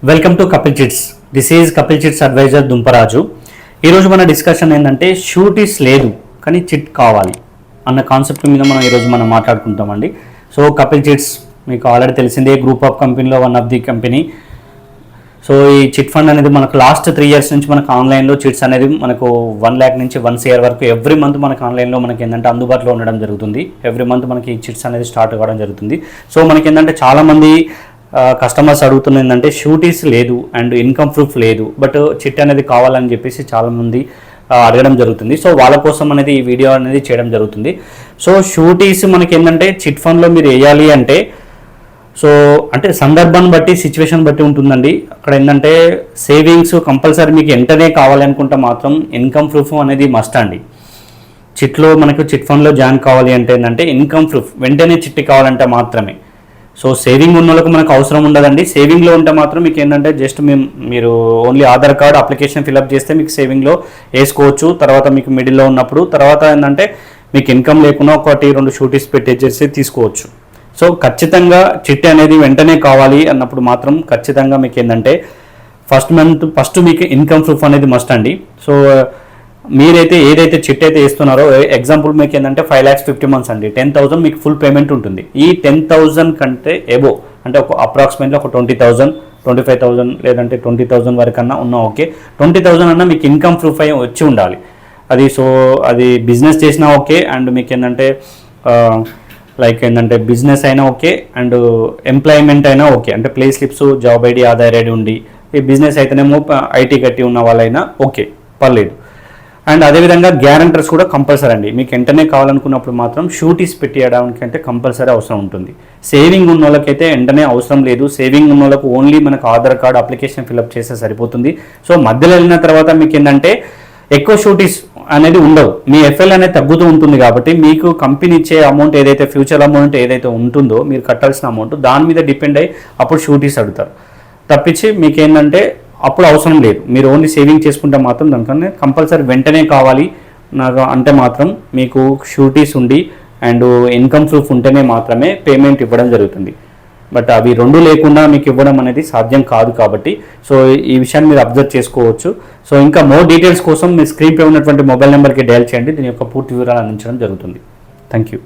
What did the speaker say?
Welcome to Kapil chits. This is Kapil chits adviser Dumparaju. ఈరోజు మన discussion ఏంటంటే షూటీస్ లేదు కానీ చిట్ కావాలి అన్న కాన్సెప్ట్ మీద మనం మాట్లాడుకుంటామండి. సో కపిల్ చిట్స్ మీకు ఆల్రెడీ తెలిసిందే, గ్రూప్ ఆఫ్ కంపెనీలో one of the company. So ఈ చిట్ ఫండ్ అనేది మనకు లాస్ట్ 3 years నుంచి మనకు ఆన్లైన్లో చిట్స్ అనేది మనకు 1 lakh నుంచి 1 crore వరకు ఎవ్రీ మంత్ మనకు ఆన్లైన్లో మనకి ఏంటంటే అందుబాటులో ఉండడం జరుగుతుంది. ఎవ్రీ మంత్ మనకి ఈ చిట్స్ అనేది స్టార్ట్ కావడం జరుగుతుంది. సో మనకి ఏంటంటే చాలామంది కస్టమర్స్ అడుగుతున్న ఏంటంటే షూటీస్ లేదు అండ్ ఇన్కమ్ ప్రూఫ్ లేదు, బట్ చిట్ అనేది కావాలని చెప్పేసి చాలామంది అడగడం జరుగుతుంది. సో వాళ్ళ కోసం అనేది ఈ వీడియో అనేది చేయడం జరుగుతుంది. సో షూటీస్ మనకి ఏంటంటే చిట్ ఫండ్లో మీరు వేయాలి అంటే సో అంటే సందర్భాన్ని బట్టి సిచ్యువేషన్ బట్టి ఉంటుందండి. అక్కడ ఏంటంటే సేవింగ్స్ కంపల్సరీ మీకు వెంటనే కావాలనుకుంటే మాత్రం ఇన్కమ్ ప్రూఫ్ అనేది మస్ట్ అండి. చిట్లో మనకు చిట్ ఫండ్లో జాయిన్ కావాలి అంటే ఏంటంటే ఇన్కమ్ ప్రూఫ్ వెంటనే చిట్టి కావాలంటే మాత్రమే. సో సేవింగ్ ఉన్న వాళ్ళకు మనకు అవసరం ఉండదండి. సేవింగ్లో ఉంటే మాత్రం మీకు ఏంటంటే జస్ట్ మీరు only Aadhaar card application fill up చేస్తే మీకు సేవింగ్లో వేసుకోవచ్చు. తర్వాత మీకు మిడిల్లో ఉన్నప్పుడు తర్వాత ఏంటంటే మీకు ఇన్కమ్ లేకుండా 1-2 షూటీస్ పెట్టేసి తీసుకోవచ్చు. సో ఖచ్చితంగా చిట్ అనేది వెంటనే కావాలి అన్నప్పుడు మాత్రం ఖచ్చితంగా మీకు ఏంటంటే ఫస్ట్ మీకు ఇన్కమ్ ప్రూఫ్ అనేది మస్ట్ అండి. సో మీరైతే ఏదైతే చిట్ అయితే వేస్తున్నారో, ఎగ్జాంపుల్ మీకు ఏంటంటే 5,50,000 months అండి, 10,000 మీకు ఫుల్ పేమెంట్ ఉంటుంది. ఈ 10,000 కంటే ఎబో అంటే ఒక అప్రాక్సిమేట్లీ ఒక 20,000, 25,000 లేదంటే 20,000 వరకన్నా ఉన్నా ఓకే. 20,000 అన్నా మీకు ఇన్కమ్ ప్రూఫ్ అయి వచ్చి ఉండాలి. అది బిజినెస్ చేసినా ఓకే, అండ్ మీకు ఏంటంటే లైక్ ఏంటంటే బిజినెస్ అయినా ఓకే, అండ్ ఎంప్లాయ్మెంట్ అయినా ఓకే. అంటే play slips, job ID, Aadhaar ID ఉండి, ఈ బిజినెస్ అయితేనేమో ఐటీ కట్టి ఉన్న వాళ్ళైనా ఓకే, పర్లేదు. అండ్ అదేవిధంగా గ్యారంటర్స్ కూడా కంపల్సరీ అండి. మీకు వెంటనే కావాలనుకున్నప్పుడు మాత్రం షూటీస్ పెట్టేయడానికి అంటే కంపల్సరీ అవసరం ఉంటుంది. సేవింగ్ ఉన్న వాళ్ళకైతే వెంటనే అవసరం లేదు. సేవింగ్ ఉన్న వాళ్ళకు ఓన్లీ మనకు ఆధార్ కార్డ్ అప్లికేషన్ ఫిల్అప్ చేస్తే సరిపోతుంది. సో మధ్యలో వెళ్ళిన తర్వాత మీకు ఏంటంటే ఎక్కువ షూటీస్ అనేది ఉండవు. మీ ఎఫ్ఎల్ అనేది తగ్గుతూ ఉంటుంది కాబట్టి మీకు కంపెనీ ఇచ్చే అమౌంట్ ఏదైతే ఫ్యూచర్ అమౌంట్ ఏదైతే ఉంటుందో మీరు కట్టాల్సిన అమౌంట్ దాని మీద డిపెండ్ అయ్యి అప్పుడు షూటీస్ అడుగుతారు తప్పించి మీకు ఏంటంటే అప్పుడు అవసరం లేదు. మీరు ఓన్లీ సేవింగ్ చేసుకుంటే మాత్రం దానికన్నా కంపల్సరీ వెంటనే కావాలి నాకు అంటే మాత్రం మీకు షూటీస్ ఉండి అండ్ ఇన్కమ్ ప్రూఫ్ ఉంటేనే మాత్రమే పేమెంట్ ఇవ్వడం జరుగుతుంది. బట్ అవి 2 లేకుండా మీకు ఇవ్వడం అనేది సాధ్యం కాదు కాబట్టి సో ఈ విషయాన్ని మీరు అబ్జర్వ్ చేసుకోవచ్చు. సో ఇంకా మోర్ డీటెయిల్స్ కోసం మీ స్క్రీన్ పై ఉన్నటువంటి మొబైల్ నెంబర్కి డయల్ చేయండి. దీని యొక్క పూర్తి వివరాలు అందించడం జరుగుతుంది. Thank you.